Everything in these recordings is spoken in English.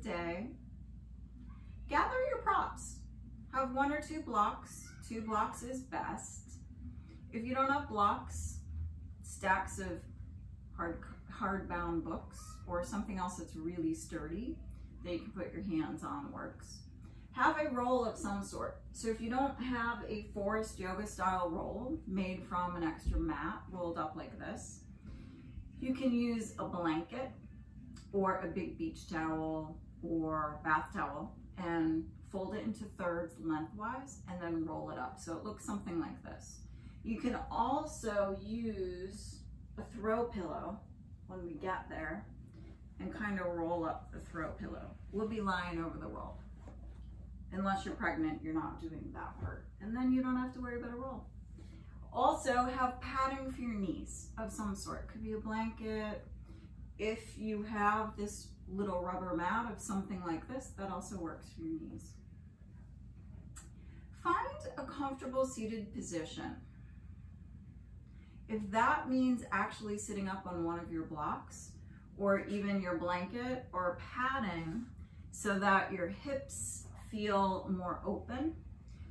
perfect day, gather your props. Have 1 or 2 blocks. 2 blocks is best. If you don't have blocks, stacks of hardbound books or something else that's really sturdy that you can put your hands on works. Have a roll of some sort. So if you don't have a Forrest Yoga style roll made from an extra mat rolled up like this, you can use a blanket or a big beach towel or bath towel and fold it into thirds lengthwise and then roll it up. So it looks something like this. You can also use a throw pillow when we get there and kind of roll up the throw pillow. We'll be lying over the roll. Unless you're pregnant, you're not doing that part. And then you don't have to worry about a roll. Also have padding for your knees of some sort. Could be a blanket. If you have this little rubber mat of something like this, that also works for your knees. Find a comfortable seated position. If that means actually sitting up on one of your blocks or even your blanket or padding so that your hips feel more open,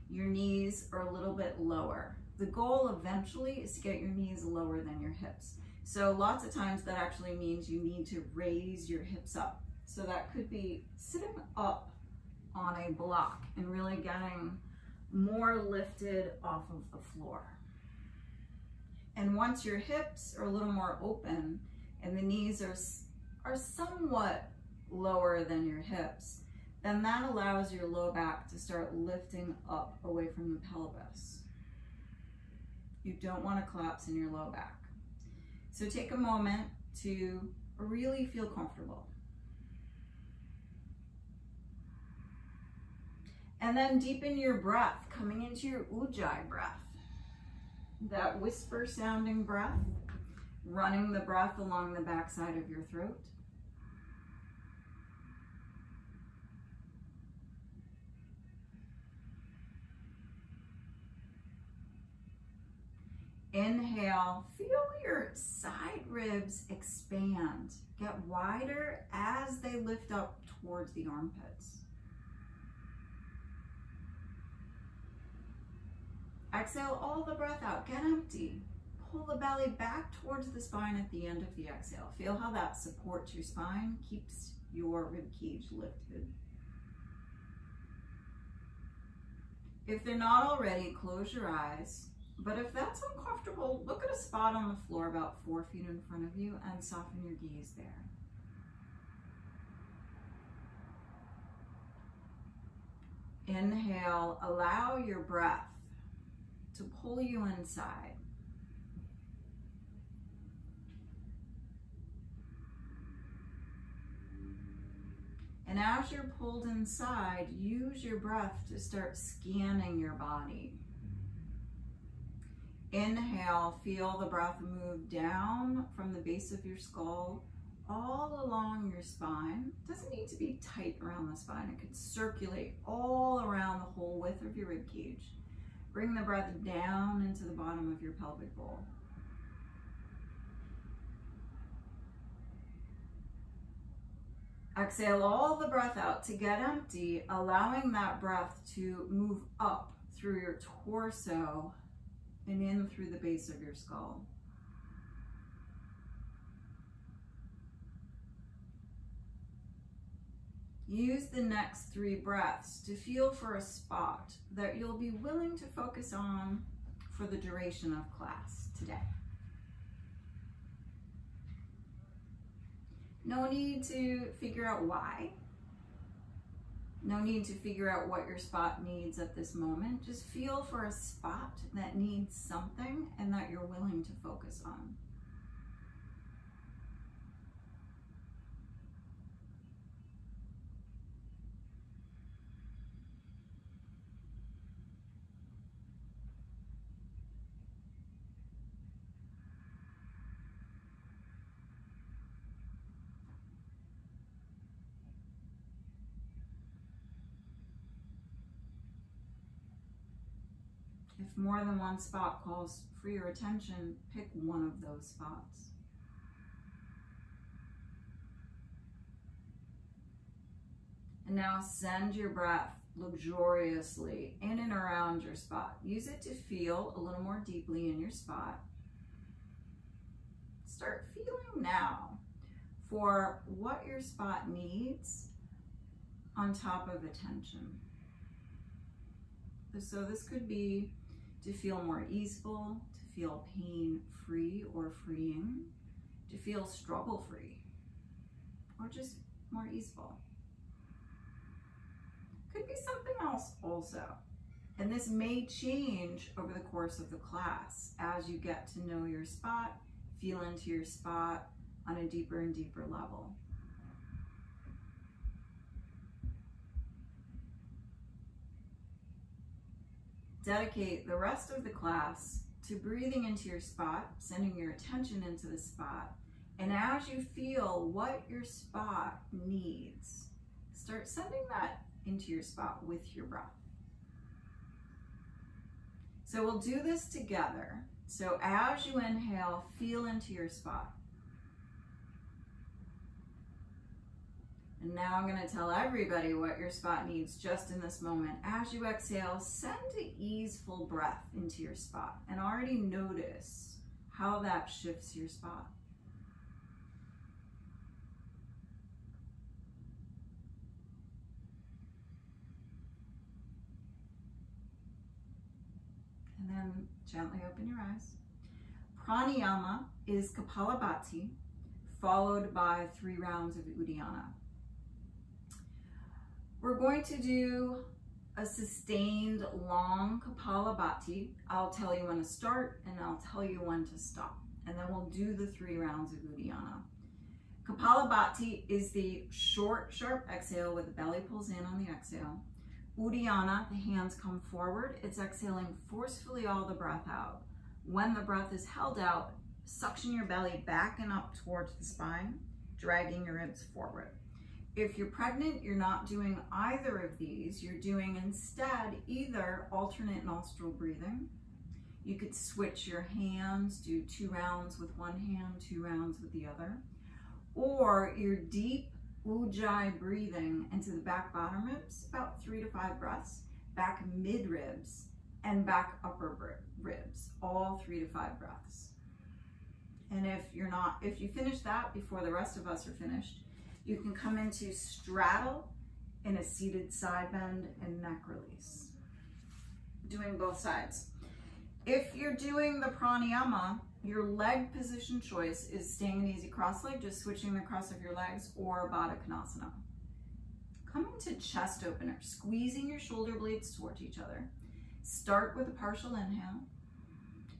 your knees are a little bit lower. The goal eventually is to get your knees lower than your hips. So lots of times that actually means you need to raise your hips up. So that could be sitting up on a block and really getting more lifted off of the floor. And once your hips are a little more open and the knees are somewhat lower than your hips, then that allows your low back to start lifting up away from the pelvis. You don't want to collapse in your low back. So take a moment to really feel comfortable. And then deepen your breath, coming into your Ujjayi breath. That whisper sounding breath, running the breath along the backside of your throat. Inhale, feel your side ribs expand, get wider as they lift up towards the armpits. Exhale all the breath out, get empty. Pull the belly back towards the spine at the end of the exhale. Feel how that supports your spine, keeps your rib cage lifted. If they're not already, close your eyes. But if that's uncomfortable, look at a spot on the floor about 4 feet in front of you and soften your gaze there. Inhale, allow your breath to pull you inside. And as you're pulled inside, use your breath to start scanning your body. Inhale, feel the breath move down from the base of your skull all along your spine. It doesn't need to be tight around the spine. It could circulate all around the whole width of your rib cage. Bring the breath down into the bottom of your pelvic bowl. Exhale all the breath out to get empty, allowing that breath to move up through your torso and in through the base of your skull. Use the next 3 breaths to feel for a spot that you'll be willing to focus on for the duration of class today. No need to figure out why. No need to figure out what your spot needs at this moment. Just feel for a spot that needs something and that you're willing to focus on. If more than one spot calls for your attention, pick one of those spots. now send your breath luxuriously in and around your spot. Use it to feel a little more deeply in your spot. Start feeling now for what your spot needs on top of attention. So this could be to feel more easeful, to feel pain-free or freeing, to feel struggle-free, or just more easeful. Could be something else also. And this may change over the course of the class as you get to know your spot, feel into your spot on a deeper and deeper level. Dedicate the rest of the class to breathing into your spot, sending your attention into the spot, and as you feel what your spot needs, start sending that into your spot with your breath. So we'll do this together. So as you inhale, feel into your spot. And now I'm going to tell everybody what your spot needs just in this moment. As you exhale, send an easeful breath into your spot and already notice how that shifts your spot. And then gently open your eyes. Pranayama is Kapalabhati, followed by 3 rounds of Uddiyana. We're going to do a sustained long Kapalabhati. I'll tell you when to start and I'll tell you when to stop. And then we'll do the 3 rounds of Uddiyana. Kapalabhati is the short, sharp exhale where the belly pulls in on the exhale. Uddiyana, the hands come forward. It's exhaling forcefully all the breath out. When the breath is held out, suction your belly back and up towards the spine, dragging your ribs forward. If you're pregnant, you're not doing either of these. You're doing instead either alternate nostril breathing. You could switch your hands, do 2 rounds with one hand, 2 rounds with the other. Or your deep Ujjayi breathing into the back bottom ribs, about 3 to 5 breaths, back mid ribs, and back upper ribs, all 3 to 5 breaths. And if you finish that before the rest of us are finished, you can come into straddle in a seated side bend and neck release. Doing both sides. If you're doing the pranayama, your leg position choice is staying an easy cross leg, just switching the cross of your legs, or Baddha Konasana. Come into chest opener, squeezing your shoulder blades towards each other. Start with a partial inhale,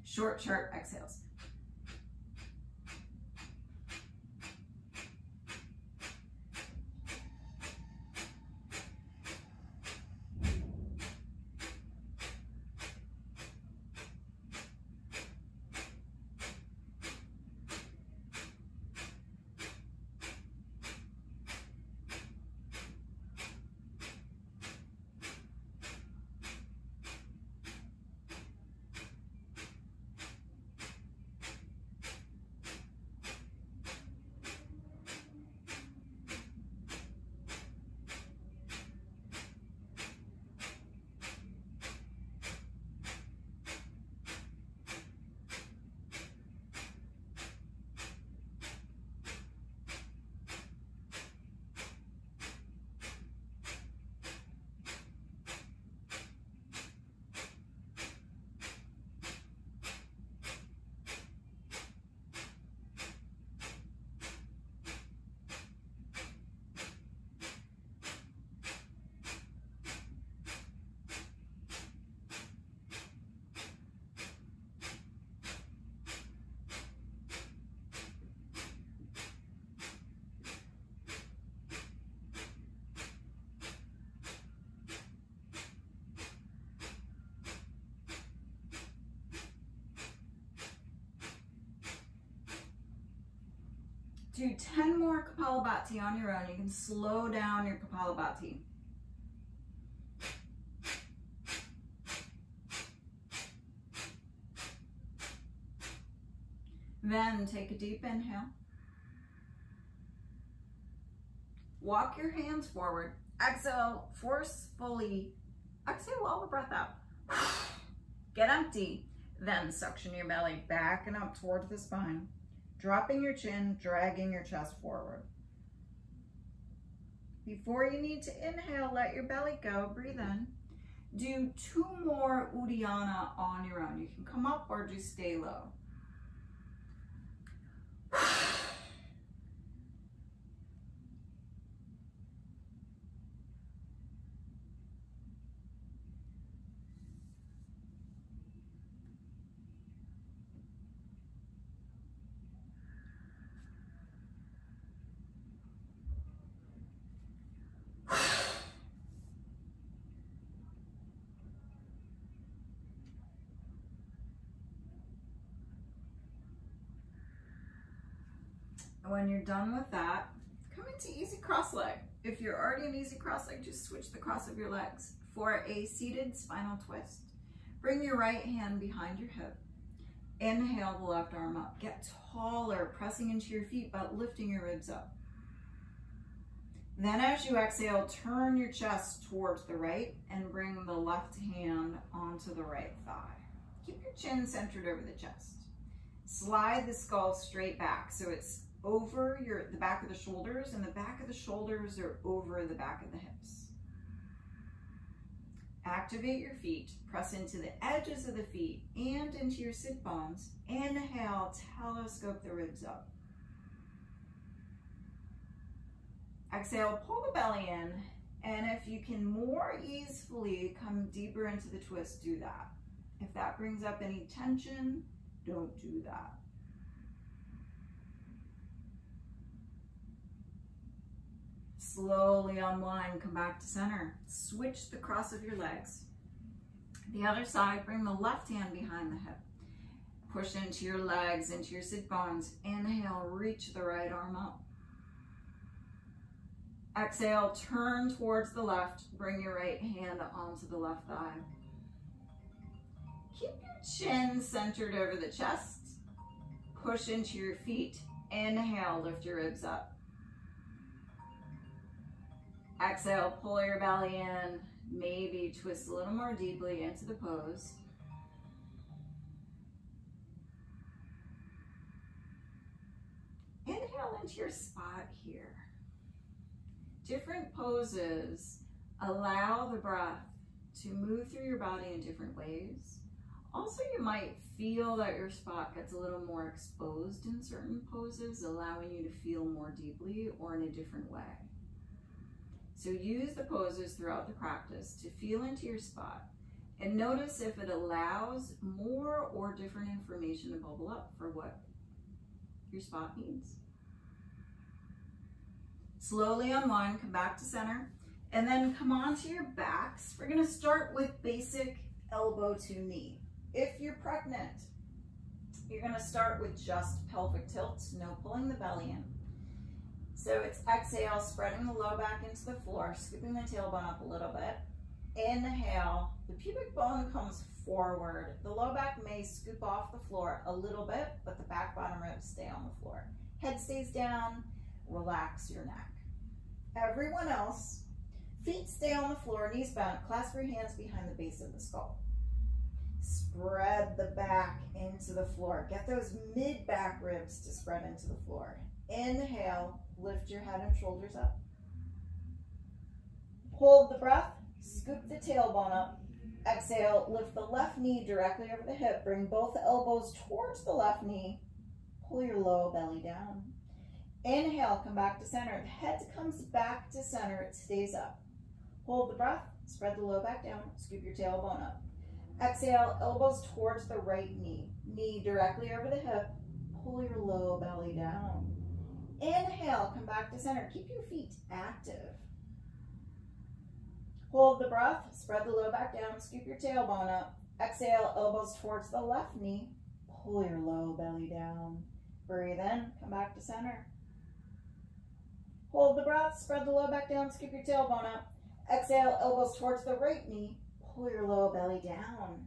short, sharp exhales. Do 10 more Kapalabhati on your own. You can slow down your Kapalabhati. Then take a deep inhale. Walk your hands forward, Exhale, forcefully. Exhale all the breath out. Get empty. Then suction your belly back and up towards the spine. Dropping your chin, dragging your chest forward. Before you need to inhale, let your belly go. Breathe in. Do 2 more Uddiyana on your own. You can come up or just stay low. When you're done with that, come into easy cross leg. If you're already in easy cross leg, just switch the cross of your legs for a seated spinal twist. Bring your right hand behind your hip. Inhale the left arm up. Get taller, pressing into your feet, but lifting your ribs up. Then as you exhale, turn your chest towards the right and bring the left hand onto the right thigh. Keep your chin centered over the chest. Slide the skull straight back so it's over the back of the shoulders, and the back of the shoulders are over the back of the hips. Activate your feet, press into the edges of the feet and into your sit bones. Inhale, telescope the ribs up. Exhale, pull the belly in, and if you can more easily come deeper into the twist, do that. If that brings up any tension, don't do that. Slowly unwind, come back to center. Switch the cross of your legs. The other side, bring the left hand behind the hip. Push into your legs, into your sit bones. Inhale, reach the right arm up. Exhale, turn towards the left. Bring your right hand onto the left thigh. Keep your chin centered over the chest. Push into your feet. Inhale, lift your ribs up. Exhale, pull your belly in. Maybe twist a little more deeply into the pose. Inhale into your spot here. Different poses allow the breath to move through your body in different ways. Also, you might feel that your spot gets a little more exposed in certain poses, allowing you to feel more deeply or in a different way. So use the poses throughout the practice to feel into your spot and notice if it allows more or different information to bubble up for what your spot needs. Slowly unwind, come back to center, and then come onto your backs. We're gonna start with basic elbow to knee. If you're pregnant, you're gonna start with just pelvic tilt, no pulling the belly in. So it's exhale, spreading the low back into the floor, scooping the tailbone up a little bit. Inhale, the pubic bone comes forward. The low back may scoop off the floor a little bit, but the back bottom ribs stay on the floor. Head stays down, relax your neck. Everyone else, feet stay on the floor, knees bent, clasp your hands behind the base of the skull. Spread the back into the floor. Get those mid-back ribs to spread into the floor. Inhale, lift your head and shoulders up. Hold the breath, scoop the tailbone up. Exhale, lift the left knee directly over the hip. Bring both elbows towards the left knee. Pull your low belly down. Inhale, come back to center. The head comes back to center, it stays up. Hold the breath, spread the low back down, scoop your tailbone up. Exhale, elbows towards the right knee. Knee directly over the hip. Pull your low belly down. Inhale, come back to center. Keep your feet active. Hold the breath, spread the low back down, scoop your tailbone up. Exhale, elbows towards the left knee. Pull your low belly down. Breathe in, come back to center. Hold the breath, spread the low back down, scoop your tailbone up. Exhale, elbows towards the right knee. Pull your low belly down.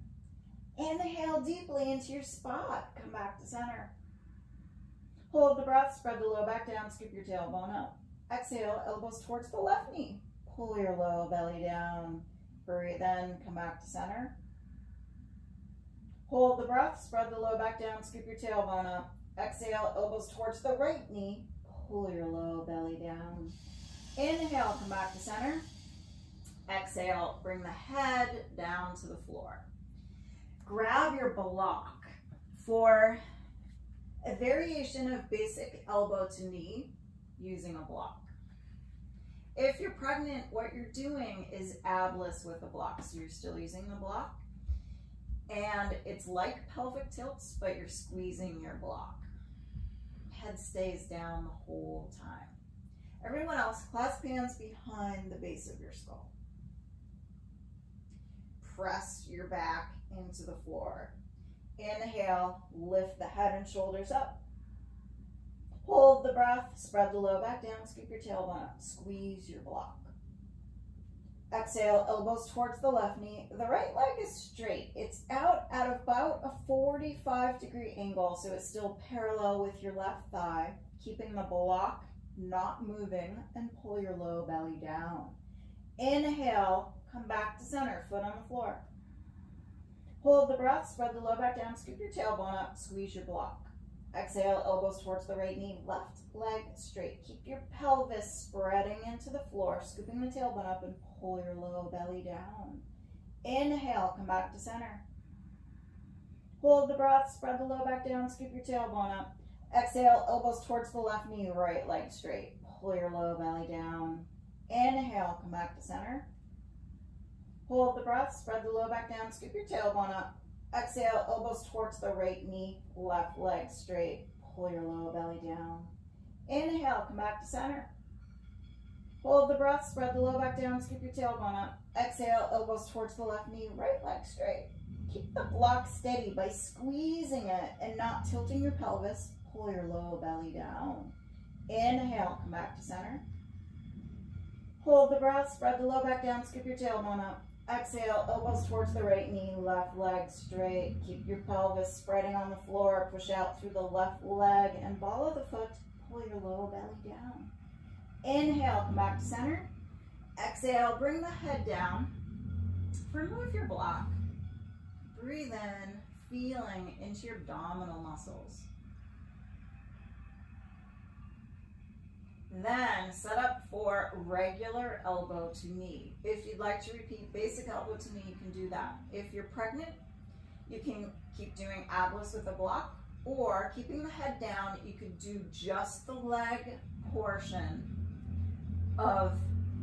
Inhale deeply into your spot. Come back to center. Hold the breath, spread the low back down, scoop your tailbone up. Exhale, elbows towards the left knee. Pull pull your low belly down. Breathe in, come back to center. Hold the breath, spread the low back down, scoop your tailbone up. Exhale, elbows towards the right knee. Pull your low belly down. Inhale, come back to center. Exhale, bring the head down to the floor. Grab your block for a variation of basic elbow to knee using a block. If you're pregnant, what you're doing is abless with a block. So you're still using the block. And it's like pelvic tilts, but you're squeezing your block. Head stays down the whole time. Everyone else, clasp hands behind the base of your skull. Press your back into the floor. Inhale, lift the head and shoulders up. Hold the breath, spread the low back down, scoop your tailbone up, squeeze your block. Exhale, elbows towards the left knee. The right leg is straight. It's out at about a 45-degree angle, so it's still parallel with your left thigh, keeping the block not moving, and pull your low belly down. Inhale, come back to center, foot on the floor. Hold the breath, spread the low back down, scoop your tailbone up, squeeze your block. Exhale, elbows towards the right knee, left leg straight. Keep your pelvis spreading into the floor, scooping the tailbone up and pull your low belly down. Inhale, come back to center. Hold the breath, spread the low back down, scoop your tailbone up. Exhale, elbows towards the left knee, right leg straight. Pull your low belly down. Inhale, come back to center. Hold the breath, spread the low back down, scoop your tailbone up. Exhale, elbows towards the right knee, left leg straight. Pull your low belly down. Inhale, come back to center. Hold the breath, spread the low back down, scoop your tailbone up. Exhale, elbows towards the left knee, right leg straight. Keep the block steady by squeezing it and not tilting your pelvis. Pull your low belly down. Inhale, come back to center. Hold the breath, spread the low back down, scoop your tailbone up. Exhale, elbows towards the right knee, left leg straight. Keep your pelvis spreading on the floor. Push out through the left leg and ball of the foot. Pull your low belly down. Inhale, come back to center. Exhale, bring the head down. Remove your block. Breathe in, feeling into your abdominal muscles. Then set up for regular elbow to knee. If you'd like to repeat basic elbow to knee, you can do that. If you're pregnant, you can keep doing abless with a block, or keeping the head down, you could do just the leg portion of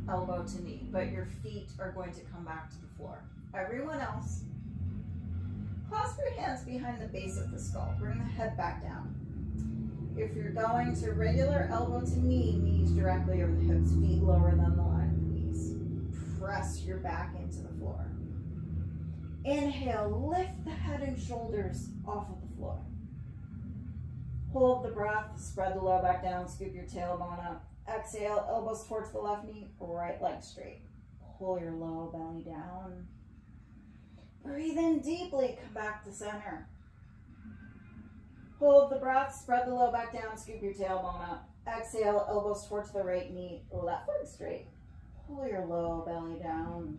elbow to knee, but your feet are going to come back to the floor. Everyone else, clasp your hands behind the base of the skull. Bring the head back down. If you're going to regular elbow to knee, knees directly over the hips, feet lower than the line, please. Press your back into the floor. Inhale, lift the head and shoulders off of the floor. Hold the breath, spread the low back down, scoop your tailbone up. Exhale, elbows towards the left knee, right leg straight. Pull your low belly down. Breathe in deeply, come back to center. Hold the breath, spread the low back down, scoop your tailbone up. Exhale, elbows towards the right knee, left leg straight. Pull your low belly down.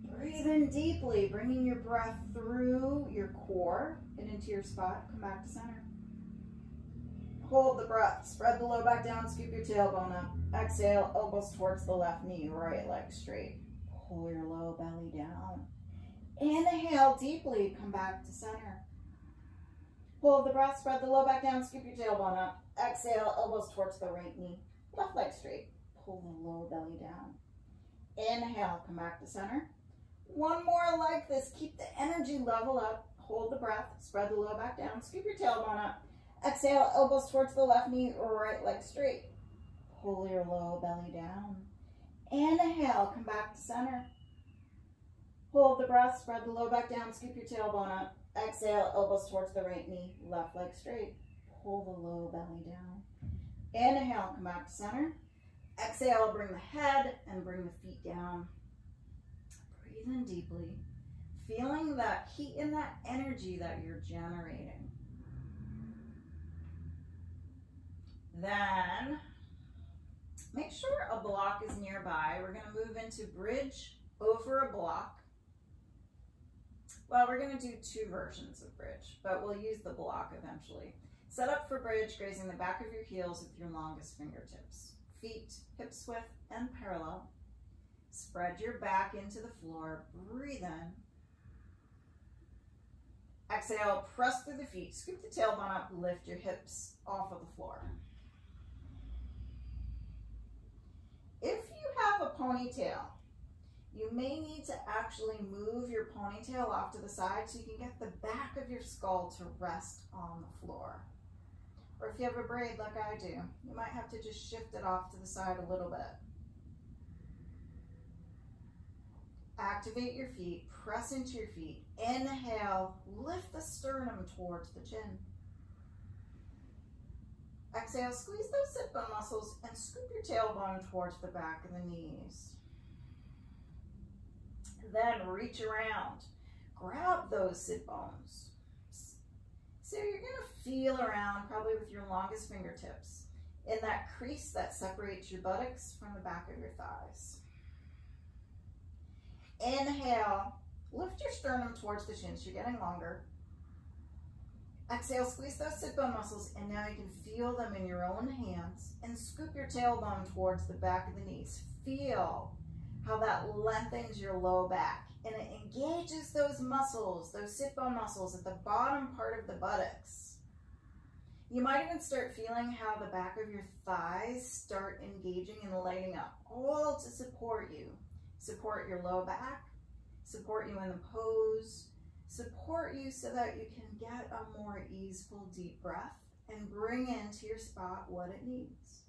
Breathe in deeply, bringing your breath through your core and into your spot. Come back to center. Hold the breath, spread the low back down, scoop your tailbone up. Exhale, elbows towards the left knee, right leg straight. Pull your low belly down. Inhale deeply, come back to center. Hold the breath, spread the low back down, scoop your tailbone up. Exhale, elbows towards the right knee, left leg straight. Pull the low belly down. Inhale, come back to center. One more like this, keep the energy level up. Hold the breath, spread the low back down, scoop your tailbone up. Exhale, elbows towards the left knee, right leg straight. Pull your low belly down. Inhale, come back to center. Hold the breath, spread the low back down, scoop your tailbone up. Exhale, elbows towards the right knee, left leg straight. Pull the low belly down. Inhale, come back to center. Exhale, bring the head and bring the feet down. Breathe in deeply, feeling that heat and that energy that you're generating. Then Make sure a block is nearby. We're going to move into bridge over a block. Well, we're going to do two versions of bridge, but we'll use the block eventually. Set up for bridge, grazing the back of your heels with your longest fingertips. Feet hips width and parallel. Spread your back into the floor. Breathe in. Exhale, press through the feet. Scoop the tailbone up, lift your hips off of the floor. If you have a ponytail, you may need to actually move your ponytail off to the side so you can get the back of your skull to rest on the floor. Or if you have a braid like I do, you might have to just shift it off to the side a little bit. Activate your feet, press into your feet. Inhale, lift the sternum towards the chin. Exhale, squeeze those sit bone muscles and scoop your tailbone towards the back of the knees. Then reach around, grab those sit bones. So you're gonna feel around, probably with your longest fingertips, in that crease that separates your buttocks from the back of your thighs. Inhale, lift your sternum towards the chin so you're getting longer. Exhale, squeeze those sit bone muscles, and now you can feel them in your own hands, and scoop your tailbone towards the back of the knees. Feel how that lengthens your low back, and it engages those muscles, those sit bone muscles at the bottom part of the buttocks. You might even start feeling how the back of your thighs start engaging and lighting up, all to support you. Support your low back, support you in the pose, support you so that you can get a more easeful, deep breath and bring into your spot what it needs.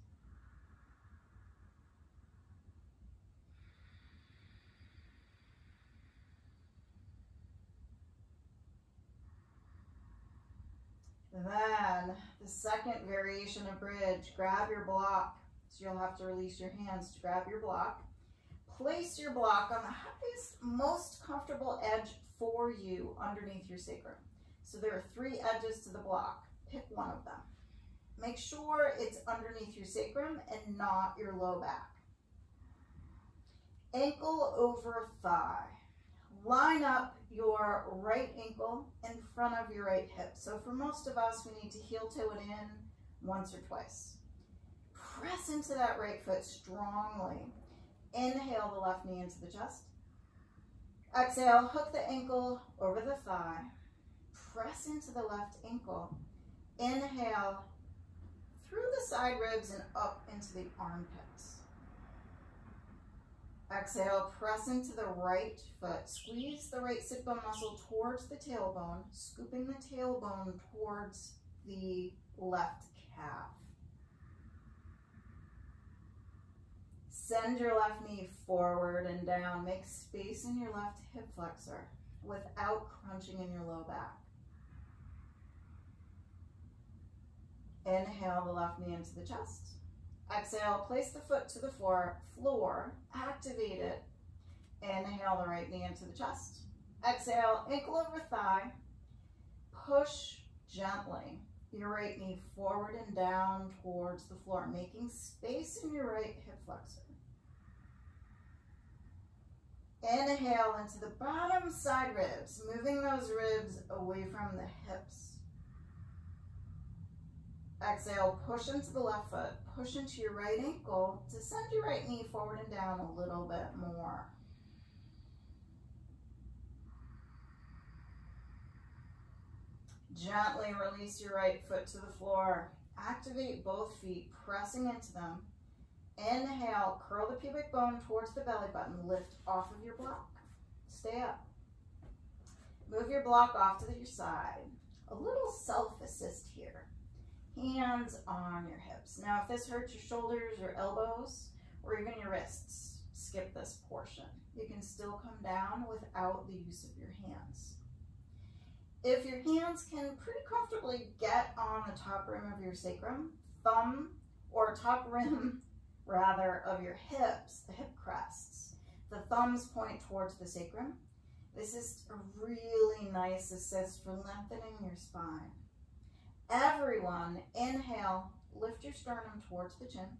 Then the second variation of bridge, grab your block. So you'll have to release your hands to grab your block. Place your block on the highest, most comfortable edge for you underneath your sacrum. So there are 3 edges to the block. Pick one of them. Make sure it's underneath your sacrum and not your low back. Ankle over thigh. Line up your right ankle in front of your right hip. So for most of us, we need to heel toe it in once or twice. Press into that right foot strongly. Inhale the left knee into the chest. Exhale, hook the ankle over the thigh. Press into the left ankle. Inhale through the side ribs and up into the armpits. Exhale, press into the right foot. Squeeze the right sit bone muscle towards the tailbone, scooping the tailbone towards the left calf. Send your left knee forward and down. Make space in your left hip flexor without crunching in your low back. Inhale the left knee into the chest. Exhale, place the foot to the floor, activate it. Inhale the right knee into the chest. Exhale, ankle over thigh. Push gently your right knee forward and down towards the floor, making space in your right hip flexor. Inhale into the bottom side ribs, moving those ribs away from the hips. Exhale, push into the left foot, push into your right ankle to send your right knee forward and down a little bit more. Gently release your right foot to the floor. Activate both feet, pressing into them. Inhale, curl the pubic bone towards the belly button, lift off of your block. Stay up. Move your block off to your side. A little self-assist here. Hands on your hips. Now, if this hurts your shoulders or elbows, or even your wrists, skip this portion. You can still come down without the use of your hands. If your hands can pretty comfortably get on the top rim of your sacrum, thumb, or top rim, rather, of your hips, the hip crests, the thumbs point towards the sacrum. This is a really nice assist for lengthening your spine. Everyone, inhale, lift your sternum towards the chin.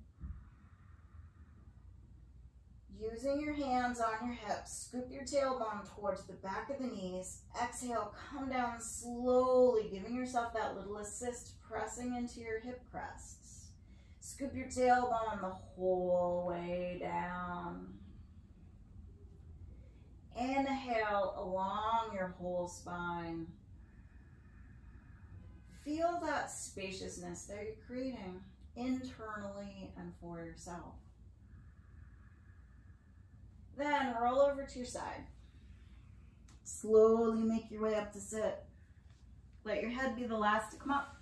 Using your hands on your hips, scoop your tailbone towards the back of the knees. Exhale, come down slowly, giving yourself that little assist, pressing into your hip crests. Scoop your tailbone the whole way down. Inhale along your whole spine. Feel that spaciousness that you're creating internally and for yourself. Then roll over to your side. Slowly make your way up to sit. Let your head be the last to come up.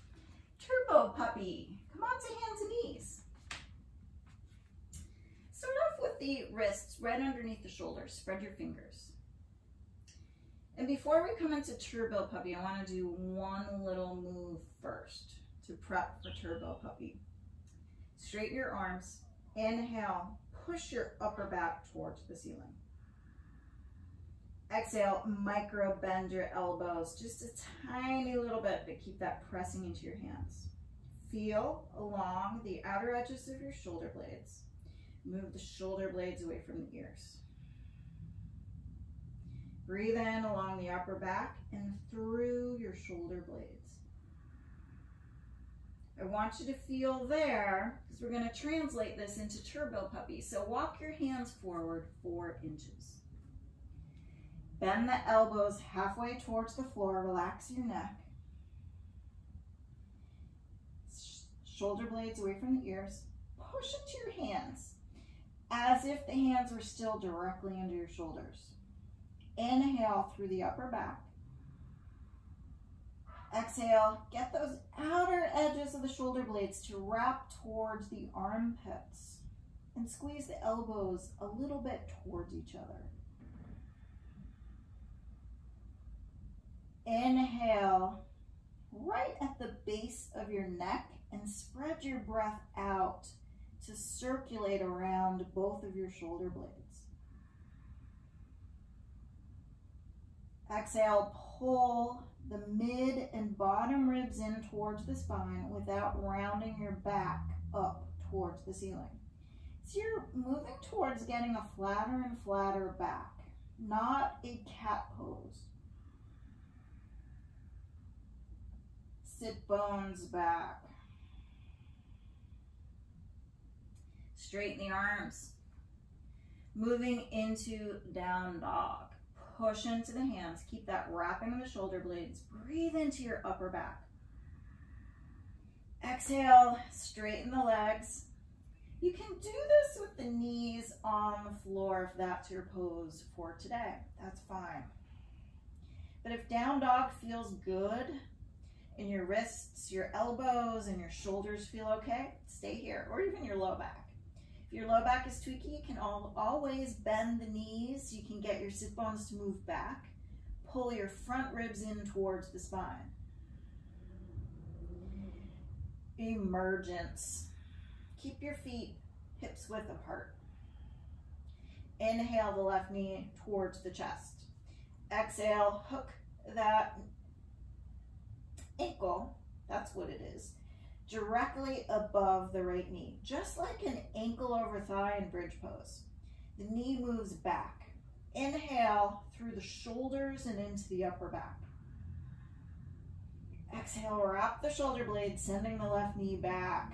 Turbo puppy. Come on to hands and knees. Start off with the wrists right underneath the shoulders. Spread your fingers. And before we come into turbo puppy, I want to do one little move first to prep for turbo puppy. Straighten your arms. Inhale. Push your upper back towards the ceiling. Exhale, micro bend your elbows just a tiny little bit, but keep that pressing into your hands. Feel along the outer edges of your shoulder blades. Move the shoulder blades away from the ears. Breathe in along the upper back and through your shoulder blades. I want you to feel there, because we're going to translate this into turbo puppy. So walk your hands forward 4 inches. Bend the elbows halfway towards the floor. Relax your neck. Shoulder blades away from the ears. Push into your hands as if the hands were still directly under your shoulders. Inhale through the upper back. Exhale, get those outer edges of the shoulder blades to wrap towards the armpits and squeeze the elbows a little bit towards each other. Inhale right at the base of your neck and spread your breath out to circulate around both of your shoulder blades. Exhale, pull the mid and bottom ribs in towards the spine without rounding your back up towards the ceiling. So you're moving towards getting a flatter and flatter back, not a cat pose. Sit bones back. Straighten the arms. Moving into down dog. Push into the hands. Keep that wrapping of the shoulder blades. Breathe into your upper back. Exhale, straighten the legs. You can do this with the knees on the floor if that's your pose for today. That's fine. But if down dog feels good and your wrists, your elbows, and your shoulders feel okay, stay here, or even your low back. If your low back is tweaky, you can always bend the knees. You can get your sit bones to move back. Pull your front ribs in towards the spine. Emergence. Keep your feet hips width apart. Inhale the left knee towards the chest. Exhale, hook that ankle, that's what it is, directly above the right knee, just like an ankle over thigh in bridge pose. The knee moves back. Inhale through the shoulders and into the upper back. Exhale, wrap the shoulder blades, sending the left knee back.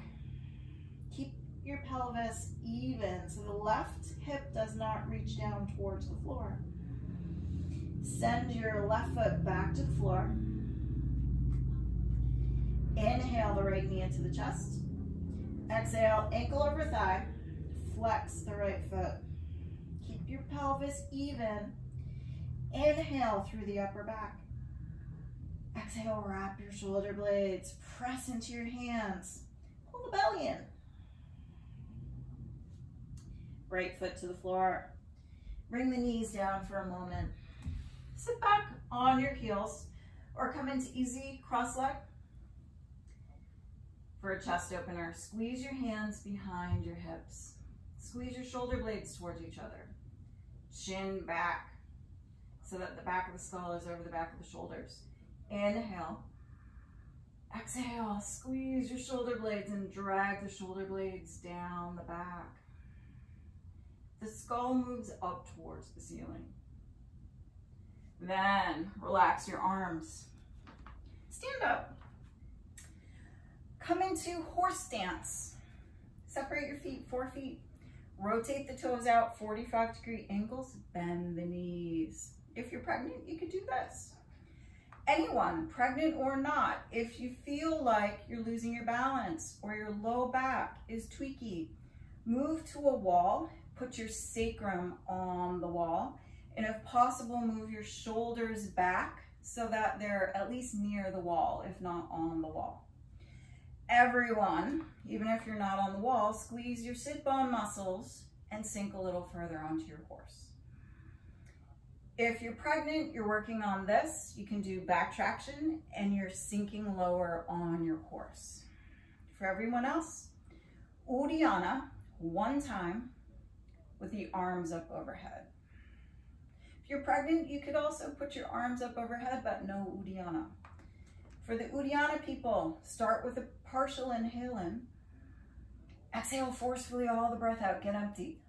Keep your pelvis even so the left hip does not reach down towards the floor. Send your left foot back to the floor. Inhale the right knee into the chest. Exhale, ankle over thigh. Flex the right foot. Keep your pelvis even. Inhale through the upper back. Exhale, wrap your shoulder blades. Press into your hands. Pull the belly in. Right foot to the floor. Bring the knees down for a moment. Sit back on your heels or come into easy cross leg. For a chest opener, squeeze your hands behind your hips. Squeeze your shoulder blades towards each other. Chin back so that the back of the skull is over the back of the shoulders. Inhale. Exhale, squeeze your shoulder blades and drag the shoulder blades down the back. The skull moves up towards the ceiling. Then relax your arms. Stand up. Come into horse stance. Separate your feet, 4 feet. Rotate the toes out, 45-degree angles. Bend the knees. If you're pregnant, you could do this. Anyone, pregnant or not, if you feel like you're losing your balance or your low back is tweaky, move to a wall, put your sacrum on the wall, and if possible, move your shoulders back so that they're at least near the wall, if not on the wall. Everyone, even if you're not on the wall, squeeze your sit bone muscles and sink a little further onto your horse. If you're pregnant, you're working on this, you can do back traction and you're sinking lower on your horse. For everyone else, Uddiyana, 1 time with the arms up overhead. If you're pregnant, you could also put your arms up overhead, but no Uddiyana. For the Uddiyana people, start with a partial inhale in. Exhale forcefully all the breath out, get empty.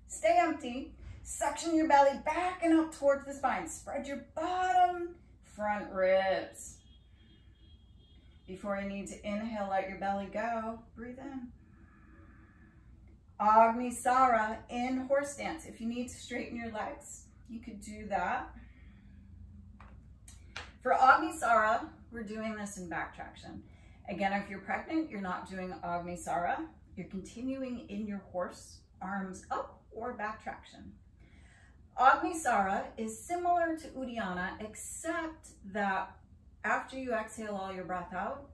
Stay empty. Suction your belly back and up towards the spine. Spread your bottom front ribs. Before you need to inhale, let your belly go. Breathe in. Agni, Sara in horse stance. If you need to straighten your legs, you could do that. For Agni, Sara, we're doing this in back traction. Again, if you're pregnant, you're not doing Agni, Sara. You're continuing in your horse, arms up or back traction. Agni Sara is similar to Uddiyana, except that after you exhale all your breath out,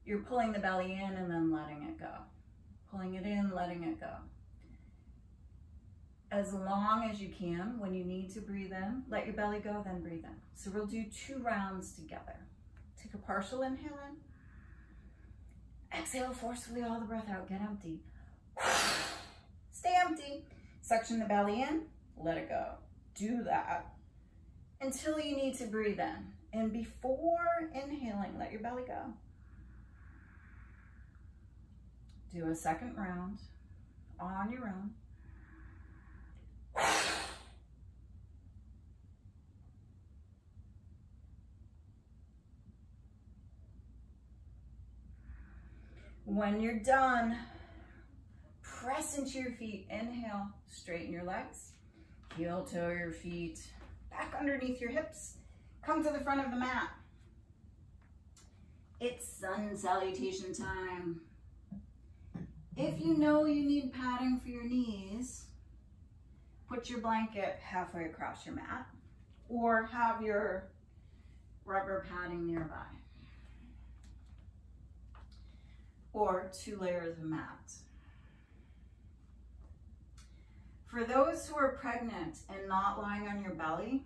you're pulling the belly in and then letting it go. Pulling it in, letting it go. As long as you can, when you need to breathe in, let your belly go, then breathe in. So we'll do 2 rounds together. Take a partial inhale in. Exhale forcefully all the breath out, get empty. Stay empty. Suction the belly in. Let it go. Do that until you need to breathe in. And before inhaling, let your belly go. Do a 2nd round on your own. When you're done, press into your feet. Inhale, straighten your legs. Heel toe your feet back underneath your hips. Come to the front of the mat. It's sun salutation time. If you know you need padding for your knees, put your blanket halfway across your mat or have your rubber padding nearby. Or 2 layers of mat. For those who are pregnant and not lying on your belly,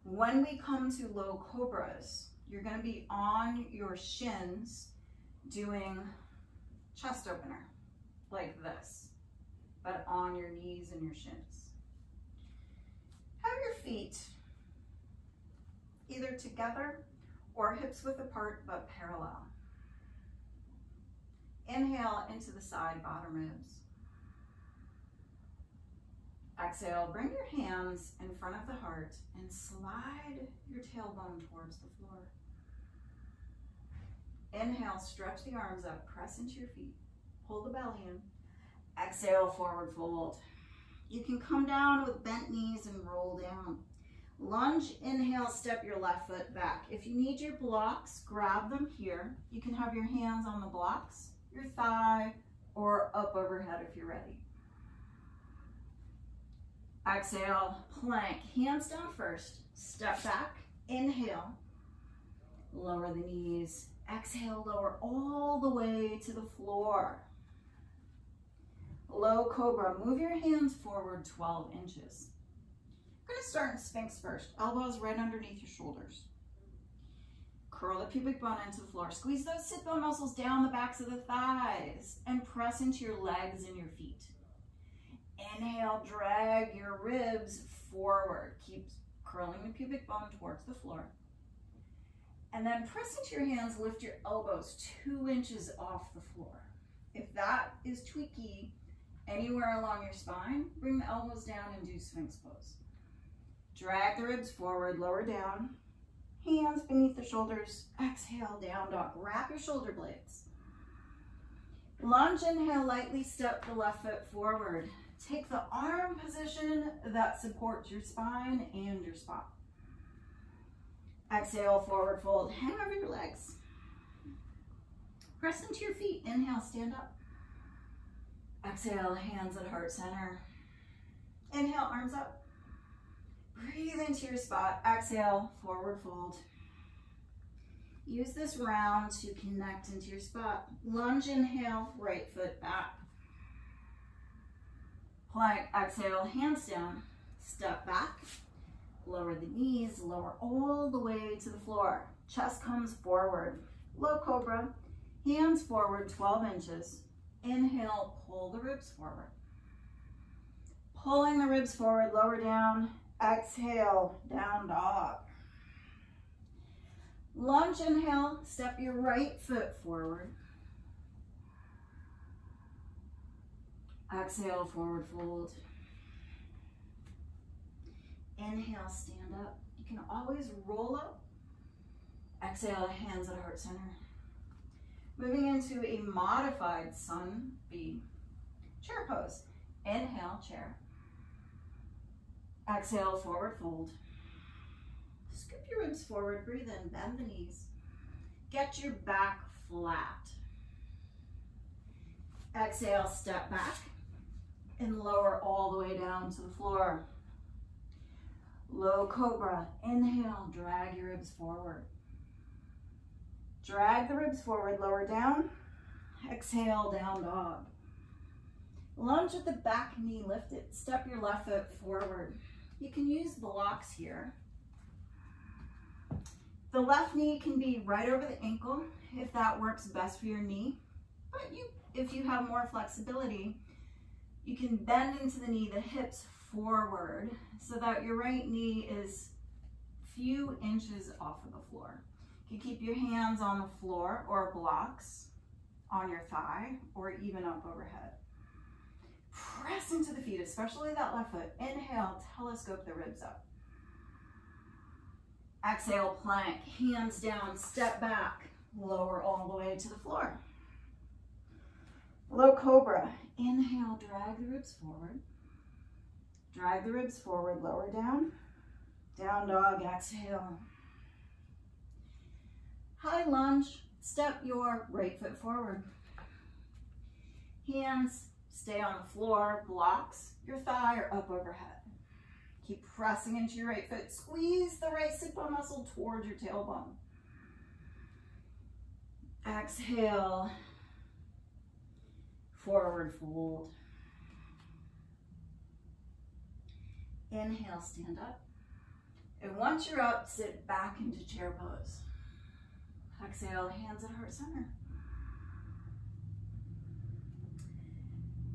when we come to low cobras, you're going to be on your shins doing chest opener like this, but on your knees and your shins. Have your feet either together or hips width apart but parallel. Inhale into the side bottom ribs. Exhale, bring your hands in front of the heart and slide your tailbone towards the floor. Inhale, stretch the arms up, press into your feet, pull the belly in. Exhale, forward fold. You can come down with bent knees and roll down. Lunge, inhale, step your left foot back. If you need your blocks, grab them here. You can have your hands on the blocks, your thigh, or up overhead if you're ready. Exhale, plank, hands down first, step back, inhale, lower the knees, exhale, lower all the way to the floor. Low cobra, move your hands forward 12 inches. We're gonna start in Sphinx first, elbows right underneath your shoulders. Curl the pubic bone into the floor, squeeze those sit bone muscles down the backs of the thighs and press into your legs and your feet. Inhale, drag your ribs forward. Keep curling the pubic bone towards the floor. And then press into your hands, lift your elbows 2 inches off the floor. If that is tweaky, Anywhere along your spine, bring the elbows down and do Sphinx pose. Drag the ribs forward, lower down. Hands beneath the shoulders. Exhale, down dog. Wrap your shoulder blades. Lunge, inhale, lightly step the left foot forward. Take the arm position that supports your spine and your spine. Exhale, forward fold. Hang over your legs. Press into your feet. Inhale, stand up. Exhale, hands at heart center. Inhale, arms up. Breathe into your spot. Exhale, forward fold. Use this round to connect into your spot. Lunge, inhale, right foot back. Plank, exhale, hands down. Step back. Lower the knees, lower all the way to the floor. Chest comes forward. Low cobra. Hands forward 12 inches. Inhale, pull the ribs forward. Pulling the ribs forward, lower down. Exhale, down dog. Lunge, inhale, step your right foot forward. Exhale, forward fold. Inhale, stand up. You can always roll up. Exhale, hands at heart center. Moving into a modified sun B chair pose. Inhale, chair. Exhale, forward fold. Scoop your ribs forward, breathe in, bend the knees. Get your back flat. Exhale, step back and lower all the way down to the floor. Low cobra, inhale, drag your ribs forward. Drag the ribs forward, lower down. Exhale, down dog. Lunge with the back knee lifted. Step your left foot forward. You can use blocks here. The left knee can be right over the ankle if that works best for your knee. But if you have more flexibility, you can bend into the knee, the hips forward, so that your right knee is a few inches off of the floor. You can keep your hands on the floor or blocks on your thigh or even up overhead. Press into the feet, especially that left foot. Inhale, telescope the ribs up. Exhale, plank, hands down, step back, lower all the way to the floor. Low cobra, inhale, drag the ribs forward. Drag the ribs forward, lower down. Down dog, exhale. High lunge, step your right foot forward. Hands stay on the floor, blocks your thigh or up overhead. Keep pressing into your right foot. Squeeze the right sit bone muscle towards your tailbone. Exhale, forward fold. Inhale, stand up. And once you're up, sit back into chair pose. Exhale, hands at heart center.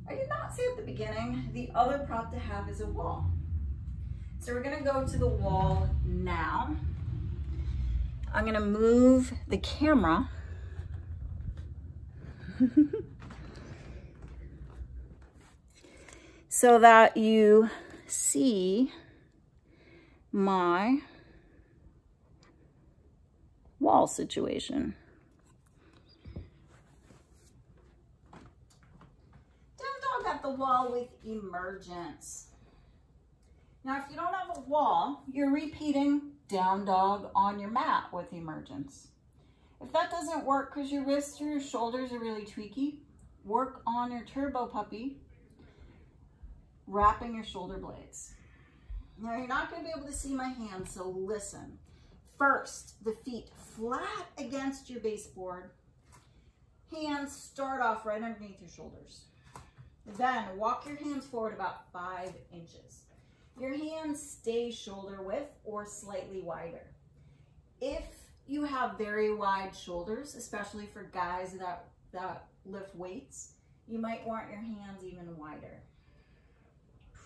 I did not say at the beginning, the other prop to have is a wall. So we're gonna go to the wall now. I'm gonna move the camera so that you see my wall situation. Down dog at the wall with Emergence. Now, if you don't have a wall, you're repeating down dog on your mat with Emergence. If that doesn't work because your wrists or your shoulders are really tweaky, work on your turbo puppy, wrapping your shoulder blades. Now, you're not going to be able to see my hands, so listen. First, the feet flat against your baseboard. Hands start off right underneath your shoulders. Then walk your hands forward about 5 inches. Your hands stay shoulder width or slightly wider. If you have very wide shoulders, especially for guys that lift weights, you might want your hands even wider.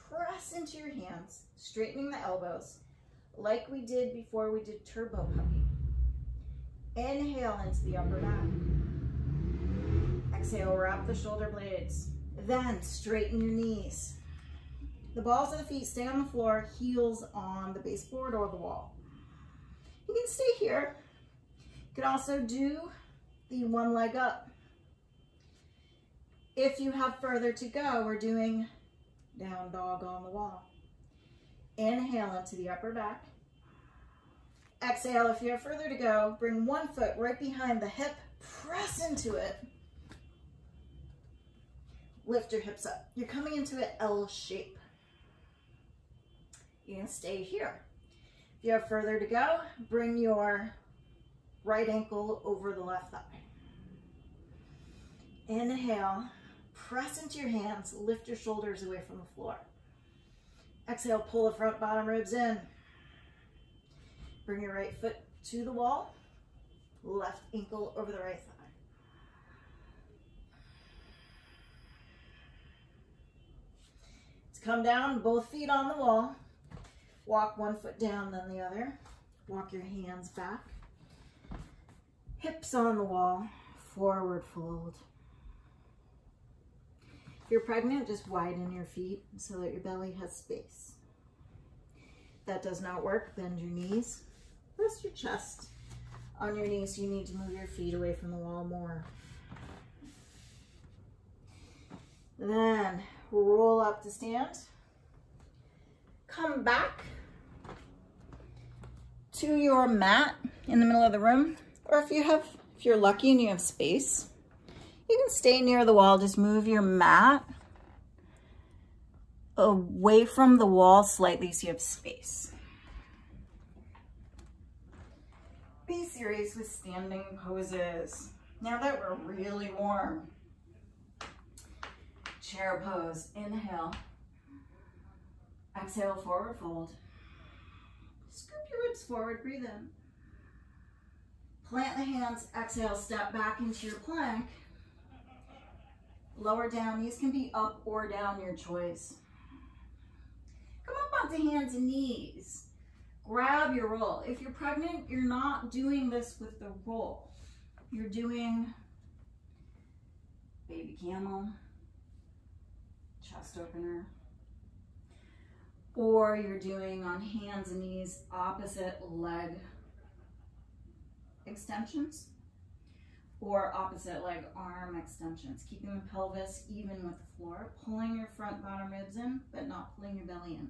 Press into your hands, straightening the elbows, like we did before we did turbo puppy. Inhale into the upper back. Exhale, wrap the shoulder blades. Then straighten your knees. The balls of the feet stay on the floor, heels on the baseboard or the wall. You can stay here. You can also do the one leg up. If you have further to go, we're doing down dog on the wall. Inhale into the upper back. Exhale, if you have further to go, bring one foot right behind the hip, press into it. Lift your hips up. You're coming into an L shape. You can stay here. If you have further to go, bring your right ankle over the left thigh. Inhale, press into your hands, lift your shoulders away from the floor. Exhale, pull the front bottom ribs in. Bring your right foot to the wall, left ankle over the right thigh. Let's come down, both feet on the wall. Walk one foot down, then the other. Walk your hands back. Hips on the wall, forward fold. If you're pregnant, just widen your feet so that your belly has space. If that does not work, bend your knees. Rest your chest on your knees. You need to move your feet away from the wall more. Then roll up to stand. Come back to your mat in the middle of the room, or if you're lucky and you have space, you can stay near the wall. Just move your mat away from the wall slightly so you have space. Be serious with standing poses. Now that we're really warm, chair pose. Inhale. Exhale, forward fold. Scoop your ribs forward, breathe in. Plant the hands, exhale, step back into your plank. Lower down, these can be up or down, your choice. Come up onto hands and knees. Grab your roll. If you're pregnant, you're not doing this with the roll. You're doing baby camel, chest opener, or you're doing on hands and knees opposite leg extensions or opposite leg arm extensions, keeping the pelvis even with the floor, pulling your front bottom ribs in, but not pulling your belly in.